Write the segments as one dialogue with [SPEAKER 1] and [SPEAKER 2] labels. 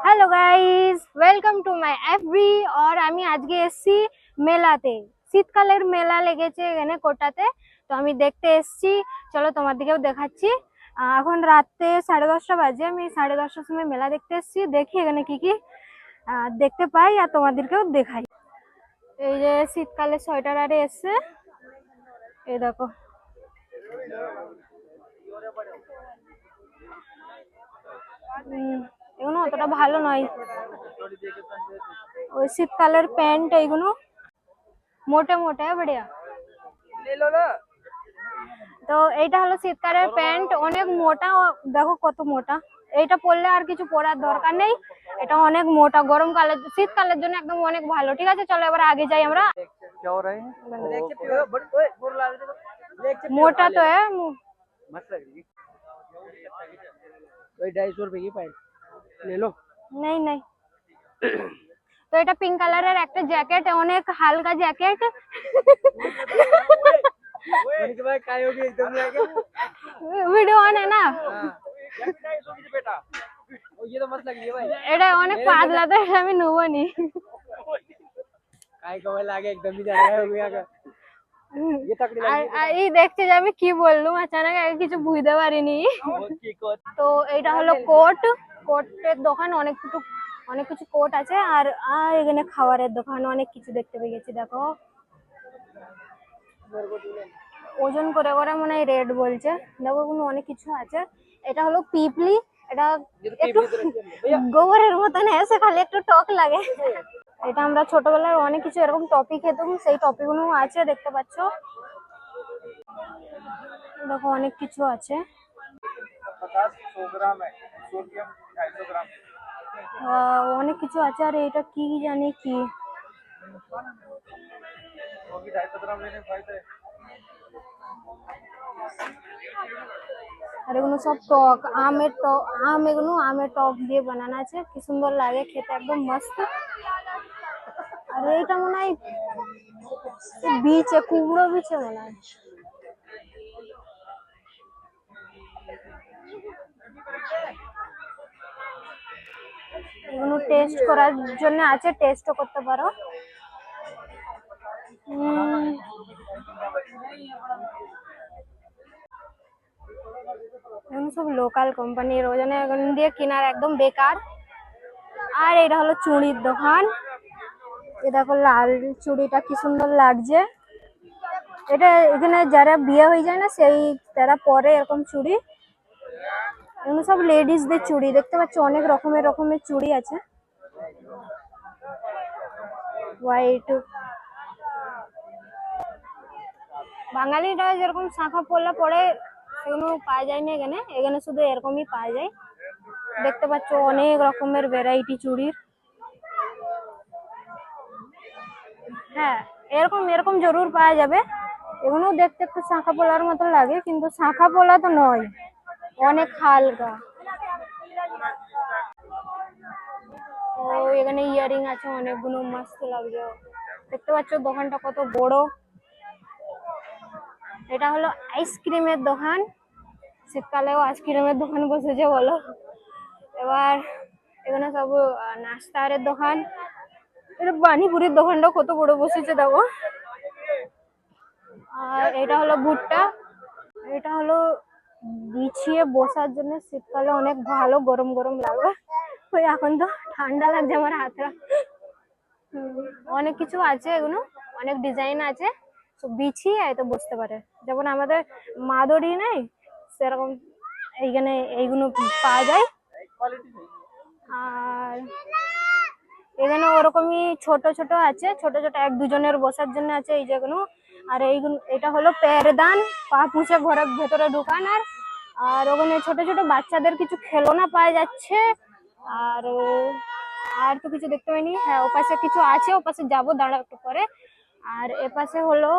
[SPEAKER 1] Hello guys, welcome to my FB. আর আমি আজকে এসেছি মেলাতে। শীতকালের মেলা লেগেছে এখানে কোটাতে, তো আমি দেখতে এসেছি। চলো তোমার দিকেও দেখাচ্ছি। এখন রাতে 10:30 বাজে, আমি 10:30টার সময় মেলা দেখতে এসেছি। দেখি এখানে কি কি দেখতে পাই আর তোমাদেরকেও দেখাই। এই যে শীতকালে সোয়েটার আরে এসছে, এই দেখো। এগুলো অতটা ভালো নয়, ওই শীতকালের প্যান্ট এইগুলো মোটে মোটে বড়িয়া। তো এইটা হলো শীতকালের প্যান্ট, অনেক মোটা। দেখো কত মোটা, এইটা পরলে আর কিছু পরার দরকার নেই। এটা অনেক মোটা, গরমকালের শীতকালের জন্য একদম অনেক ভালো। ঠিক আছে, চলো এবার আগে যাই আমরা। मोटा तो है।
[SPEAKER 2] 250 रुपए की पैंट ले लो।
[SPEAKER 1] नहीं नहीं, তো এটা পিঙ্ক কালারের একটা জ্যাকেট, অনেক হালকা জ্যাকেট। ভিডিও অন है ना।
[SPEAKER 2] ये तो मस्त लग रही है भाई।
[SPEAKER 1] এটা অনেক পাতলা, তো এটা আমি নেবো নি।
[SPEAKER 2] काय कमाल आगे एकदम ही जा रहा है भैया का। ये तकड़ी लग रही है।
[SPEAKER 1] এই দেখতে যে আমি কি বললুম, আচানক আগে কিছু বুঝতে পারিনি। তো এটা হলো কোট, কোটের দোকান। অনেক কিছু কোট আছে। আর এখানে খাবারের দোকান, অনেক কিছু দেখতে পেয়ে গেছি। দেখো ওজন করে করে মনে হয় রেট বলছে। দেখো কোনো অনেক কিছু আছে। এটা হলো পিপলি, এটা একটু গোবরের মতন এসে খালি একটু টক লাগে। এটা আমরা ছোটবেলায় অনেক কিছু এরকম টপি খেতাম, সেই টপিগুলো আছে দেখতে পাচ্ছ। দেখো অনেক কিছু আছে।
[SPEAKER 2] 50-100 ग्राम है, सोडियम 250 ग्राम।
[SPEAKER 1] অনেক কিছু আছে। আর এটা কি জানি কি,
[SPEAKER 2] वो भी 250 ग्राम लेने का फायदा है।
[SPEAKER 1] আর এগুলো সব টক, আমের টক। এগুলো আমের টক দিয়ে বানানো আছে, কি সুন্দর লাগে খেতে, একদম মস্ত। আর এইটা মনে হয় বিচে, কুমড়ো বিচে মনে হয়। এগুলো টেস্ট করার জন্য আছে, টেস্টও করতে পারো। এগুলো সব লোকাল কোম্পানির, ওই জন্য এগুলো দিয়ে কেনার একদম বেকার। আর এটা হলো চুড়ির দোকান। এ দেখো লাল চুড়িটা কি সুন্দর লাগছে। এটা এখানে যারা বিয়ে হয়ে যায় না, সেই তারা পরে এরকম চুড়ি। এগুলো সব লেডিসদের চুড়ি, দেখতে পাচ্ছ অনেক রকমের চুড়ি আছে। হোয়াইট, বাঙালিরা যেরকম শাঁখা পলা পরে সেগুলো পাওয়া যায় না এখানে। এখানে শুধু এরকমই পাওয়া যায়। দেখতে পাচ্ছ অনেক রকমের ভ্যারাইটি চুড়ির। হ্যাঁ, এরকম এরকম জরুর পাওয়া যাবে। এগুলো দেখতে একটু শাঁখা পোলার মতো লাগে, কিন্তু শাঁখা পোলা তো নয়, অনেক হালকা। ও এখানে ইয়ারিং আছে অনেকগুলো, মস্ত লাগছে। দেখতে পাচ্ছ দোকানটা কত বড়। এটা হলো আইসক্রিমের দোকান। শীতকালেও আইসক্রিমের দোকান বসেছে বলো। এবার এখানে সব নাস্তার দোকান। এটা পানিপুরির দোকানটা কত বড় বসেছে দেখো। আর এটা হলো ভুট্টা। এটা হলো বিছিয়ে বসার জন্য, শীতকালে অনেক ভালো, গরম গরম লাগবে। ওই এখন তো ঠান্ডা লাগছে আমার হাতটা। অনেক কিছু আছে, এগুলো অনেক ডিজাইন আছে। তো বিছিয়ে তো বসতে পারে, যেমন আমাদের মাদুরি নেই সেরকম এইখানে এইগুলো পাওয়া যায়। আর এখানে ওরকমই ছোট ছোট আছে, ছোট ছোট 1-2 জনের বসার জন্য আছে এই যেগুলো। আর এইগুলো, এটা হলো প্যারদান, পা পুছে ঘরের ভেতরে ঢুকানোর। আর ওখানে ছোট ছোট বাচ্চাদের কিছু খেলনা পাওয়া যাচ্ছে। আর আর তো কিছু দেখতে পাইনি। হ্যাঁ, ওপাশে কিছু আছে, ওপাশে যাবো দাঁড়া একটু পরে। আর এপাশে হলো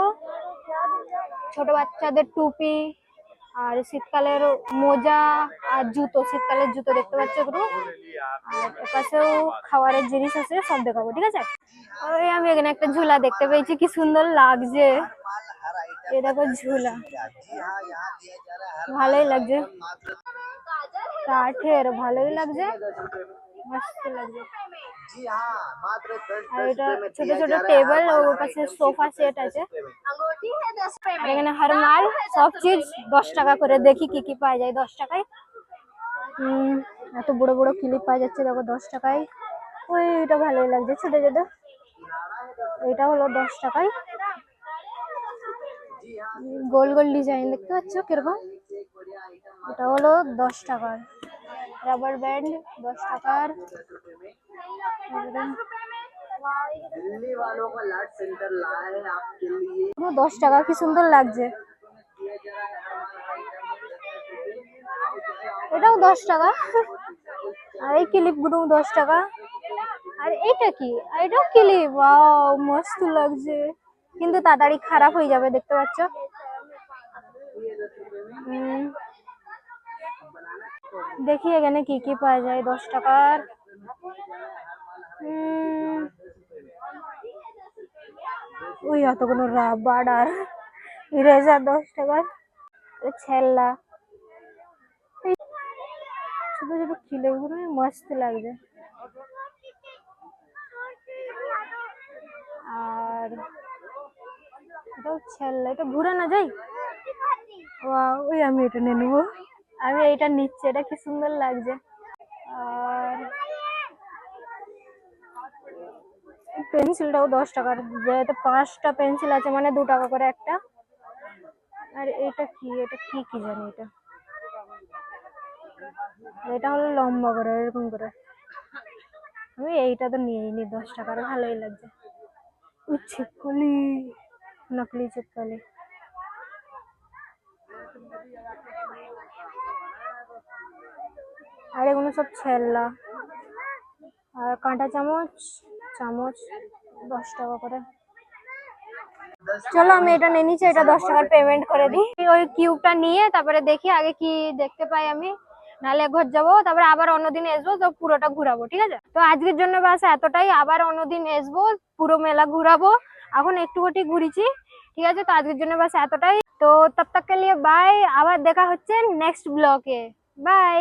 [SPEAKER 1] ছোট বাচ্চাদের টুপি, আর শীতকালের মোজা আর জুতো, শীতকালের জুতো দেখতে পাচ্ছ এগুলো। আর এপাশেও খাবারের জিনিস আছে, সব দেখাবো, ঠিক আছে। ওই আমি এখানে একটা ঝুলা দেখতে পেয়েছি, কি সুন্দর লাগছে। এই দেখো ঝুলা, ভালোই লাগছে, কাঠের, ভালোই লাগছে। मस्त লাগছে।
[SPEAKER 3] जी हाँ मात्र 10
[SPEAKER 1] আর
[SPEAKER 3] 10
[SPEAKER 1] এটা
[SPEAKER 3] रुपए में
[SPEAKER 1] ছোট
[SPEAKER 3] दिया
[SPEAKER 1] ছোট
[SPEAKER 3] जा रहा है
[SPEAKER 1] টেবিল
[SPEAKER 3] हर
[SPEAKER 1] ও
[SPEAKER 3] माल
[SPEAKER 1] পাশে
[SPEAKER 3] हमारे
[SPEAKER 1] সোফা
[SPEAKER 3] एकदम
[SPEAKER 1] সেট
[SPEAKER 3] 10
[SPEAKER 1] আছে।
[SPEAKER 3] रुपए में।
[SPEAKER 4] अंगूठी है 10 रुपए
[SPEAKER 1] আর
[SPEAKER 4] में।
[SPEAKER 1] এখানে হর মাল সব চিজ 10 টাকা করে। দেখি কি কি পাওয়া যায় 10 টাকায়। এত বড় বড় ক্লিপ পাওয়া যাচ্ছে দেখো 10 টাকায়। ওই এটা ভালোই লাগছে ছোট ছোট। এটা হলো 10 টাকায়। গোল গোল ডিজাইন দেখতে পাচ্ছ কিরকম। এটা হলো 10 টাকার। রাবার ব্যান্ড 10 টাকার।
[SPEAKER 3] दिल्ली वालों का लाट सेंटर लाया है आपके लिए।
[SPEAKER 1] 10 টাকা কি সুন্দর লাগছে। এটাও 10 টাকা। আর এই ক্লিপ গুলো 10 টাকা। আর এটা কি? আর এটাও ক্লিপ। ওয়াও মস্ত লাগছে কিন্তু তাড়াতাড়ি খারাপ হয়ে যাবে দেখতে পাচ্ছ। দেখি এখানে কি কি পাওয়া যায় 10 টাকার। ওই এতগুলো রাবার আর ইরেজার 10 টাকার। ছেল্লা ছোট ছোট কিলোগুলো মস্ত লাগছে। আর এটাও ছেল্লা। এটা ঘুরে না যাই। ওই আমি এটা নিয়ে নেবো। আমি এইটা নিচ্ছি। এটা কি সুন্দর লাগছে। আর পেন্সিলটাও 10 টাকার। যেহেতু 5টা পেন্সিল আছে মানে 2 টাকা করে একটা। আর এটা কি? এটা কি কি জানি এটা। এটা হলো লম্বা করে এরকম করে। আমি এইটা তো নিয়েই নি 10 টাকার। ভালোই লাগছে। छिपकली नकली छिपकली। আর এগুলো সব ছেল্লা। আর কাঁটা চামচ 10 টাকা করে। চলো আমি এটা নিয়ে নিচ্ছি। এটা 10 টাকার পেমেন্ট করে দিই। ওই কিউবটা নিয়ে তারপরে দেখি আগে কি দেখতে পাই আমি। নাহলে ঘর যাবো তারপরে আবার অন্যদিন আসবো তো পুরোটা ঘুরাবো ঠিক আছে। তো আজকের জন্য বাস এতটাই। আবার অন্যদিন আসবো পুরো মেলা ঘুরাবো। এখন একটু ঘুরেছি ঠিক আছে। তো আজকের জন্য বাস এতটাই। তো তব তক কে লিয়ে বাই। আবার দেখা হচ্ছে নেক্সট ব্লগে। বাই।